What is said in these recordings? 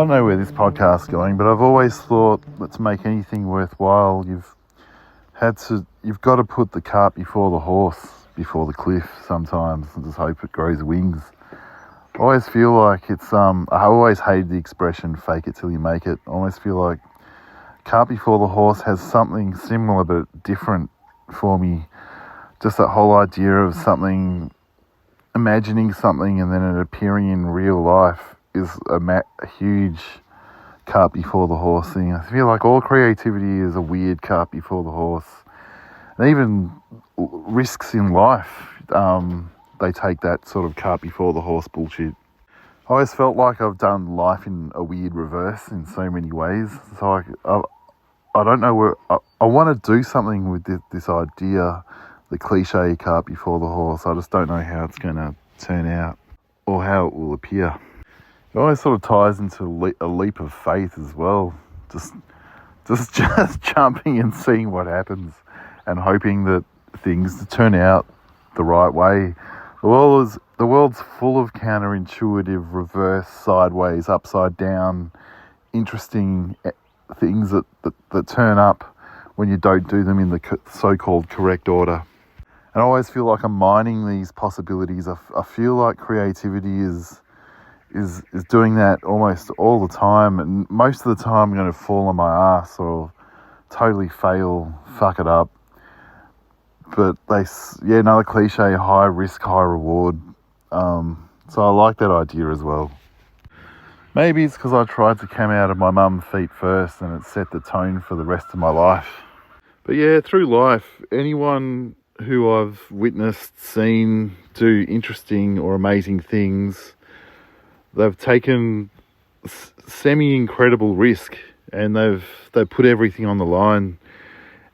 don't know where this podcast's going, but I've always thought that to make anything worthwhile, you've got to put the cart before the horse, before the cliff sometimes, and just hope it grows wings. I always feel like it's, I always hated the expression, fake it till you make it. I always feel like cart before the horse has something similar but different for me. Just that whole idea of something, imagining something and then it appearing in real life is a huge cart before the horse thing. I feel like all creativity is a weird cart before the horse. And even risks in life, they take that sort of cart before the horse bullshit. I always felt like I've done life in a weird reverse in so many ways. So I don't know where... I want to do something with this idea, the cliche cart before the horse. I just don't know how it's going to turn out or how it will appear. It always sort of ties into a leap of faith as well. Just jumping and seeing what happens and hoping that things turn out the right way. The world's full of counterintuitive, reverse, sideways, upside down, interesting things that turn up when you don't do them in the so-called correct order. And I always feel like I'm mining these possibilities. I feel like creativity is doing that almost all the time, and most of the time I'm going to fall on my ass or totally fail, fuck it up. But another cliche, high risk, high reward. So I like that idea as well. Maybe it's because I tried to come out of my mum's feet first and it set the tone for the rest of my life. But yeah, through life, anyone who I've witnessed, seen do interesting or amazing things, they've taken semi-incredible risk and they've put everything on the line.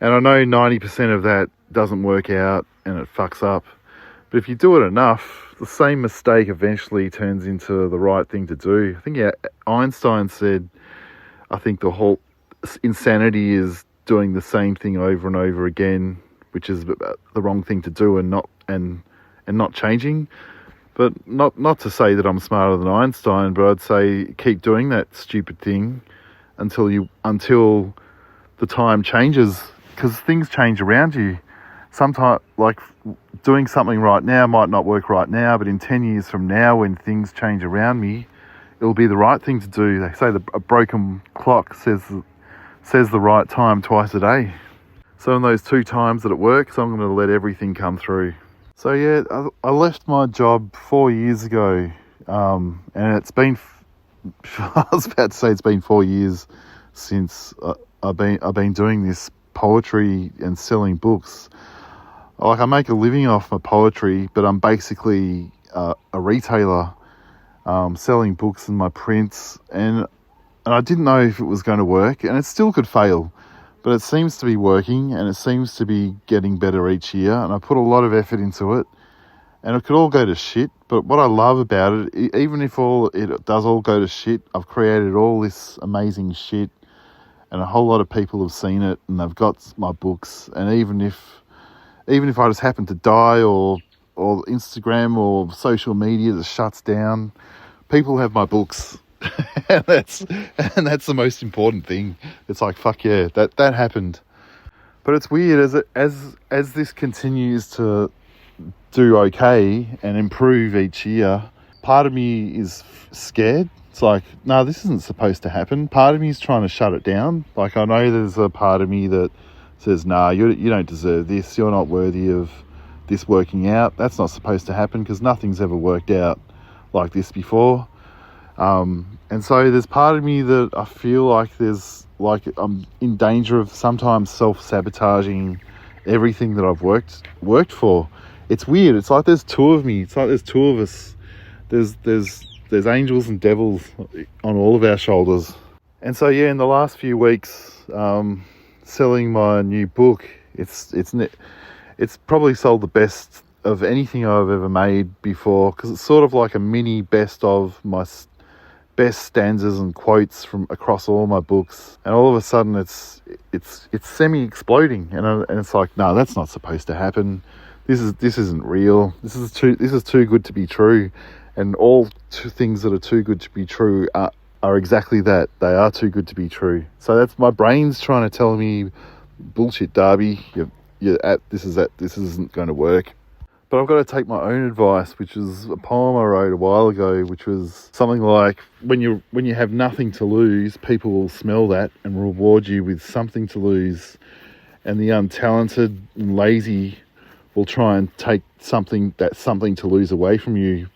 And I know 90% of that doesn't work out and it fucks up. But if you do it enough, the same mistake eventually turns into the right thing to do. I think Einstein said, I think the whole insanity is doing the same thing over and over again, which is the wrong thing to do and not changing. But not to say that I'm smarter than Einstein, but I'd say keep doing that stupid thing until the time changes, because things change around you. Sometimes, like, doing something right now might not work right now, but in 10 years from now, when things change around me, it'll be the right thing to do. They say a broken clock says the right time twice a day. So in those 2 times that it works, I'm going to let everything come through. So yeah, I left my job 4 years ago, and it's been, I was about to say it's been 4 years since I've been doing this poetry and selling books. Like, I make a living off my poetry, but I'm basically a retailer, selling books and my prints, and I didn't know if it was going to work, and it still could fail, but it seems to be working, and it seems to be getting better each year, and I put a lot of effort into it, and it could all go to shit, but what I love about it, even if it does all go to shit, I've created all this amazing shit, and a whole lot of people have seen it, and they've got my books, and even if I just happen to die or Instagram or social media that shuts down, people have my books. and that's the most important thing. It's like, fuck yeah, that happened. But it's weird as this continues to do okay and improve each year, part of me is scared. It's like, no, this isn't supposed to happen. Part of me is trying to shut it down. Like, I know there's a part of me that says, nah, you don't deserve this. You're not worthy of this working out. That's not supposed to happen because nothing's ever worked out like this before. And so there's part of me that I feel like I'm in danger of sometimes self-sabotaging everything that I've worked for. It's weird. It's like there's 2 of me. It's like there's 2 of us. There's angels and devils on all of our shoulders. And so yeah, in the last few weeks, selling my new book, it's probably sold the best of anything I've ever made before, because it's sort of like a mini best of my best stanzas and quotes from across all my books, and all of a sudden it's semi-exploding, and it's like, no, that's not supposed to happen. This isn't real. This is too good to be true, and all 2 things that are too good to be true are exactly that. They are too good to be true. So that's my brain's trying to tell me, bullshit, Darby. This isn't going to work. But I've got to take my own advice, which is a poem I wrote a while ago, which was something like, when you have nothing to lose, people will smell that and reward you with something to lose, and the untalented and lazy will try and take something to lose away from you,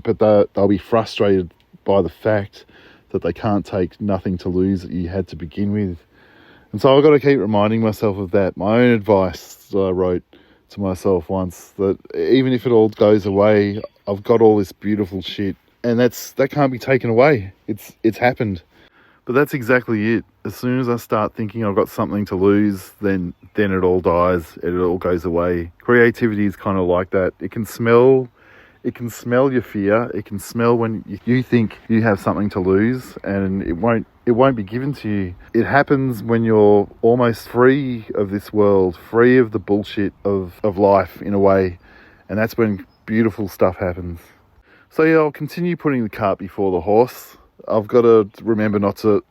but they'll be frustrated by the fact that they can't take nothing to lose that you had to begin with. And so I've got to keep reminding myself of that. My own advice that I wrote to myself once, that even if it all goes away, I've got all this beautiful shit, and that can't be taken away. It's happened. But that's exactly it. As soon as I start thinking I've got something to lose, then it all dies. It all goes away. Creativity is kind of like that. It can smell your fear. It can smell when you think you have something to lose, and it won't be given to you. It happens when you're almost free of this world, free of the bullshit of life in a way, and that's when beautiful stuff happens. So yeah, I'll continue putting the cart before the horse. I've got to remember not to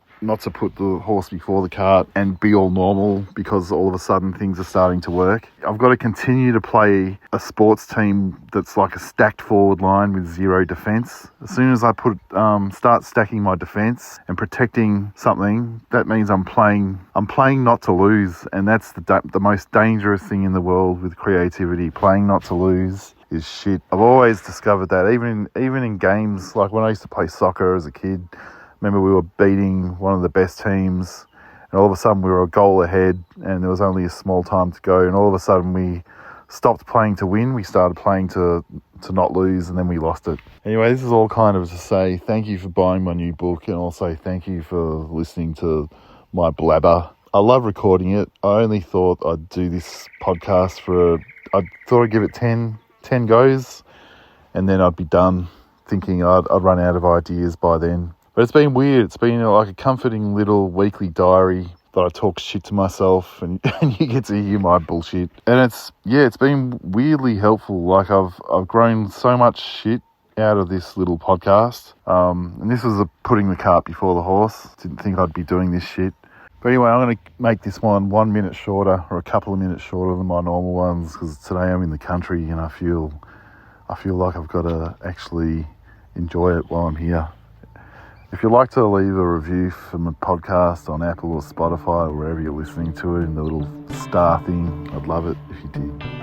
put the horse before the cart and be all normal because all of a sudden things are starting to work. I've got to continue to play a sports team that's like a stacked forward line with zero defence. As soon as I start stacking my defence and protecting something, that means I'm playing not to lose, and that's the most dangerous thing in the world with creativity. Playing not to lose is shit. I've always discovered that, even in games, like when I used to play soccer as a kid. Remember, we were beating one of the best teams, and all of a sudden we were a goal ahead, and there was only a small time to go, and all of a sudden we stopped playing to win. We started playing to not lose, and then we lost it. Anyway, this is all kind of to say thank you for buying my new book, and also thank you for listening to my blabber. I love recording it. I only thought I'd do this podcast I thought I'd give it 10 goes, and then I'd be done, thinking I'd run out of ideas by then. But it's been weird. It's been like a comforting little weekly diary that I talk shit to myself, and you get to hear my bullshit. And it's been weirdly helpful. Like I've grown so much shit out of this little podcast. And this was putting the cart before the horse. Didn't think I'd be doing this shit. But anyway, I'm going to make this one 1 minute shorter, or a couple of minutes shorter than my normal ones, because today I'm in the country and I feel like I've got to actually enjoy it while I'm here. If you'd like to leave a review for my podcast on Apple or Spotify or wherever you're listening to it, in the little star thing, I'd love it if you did.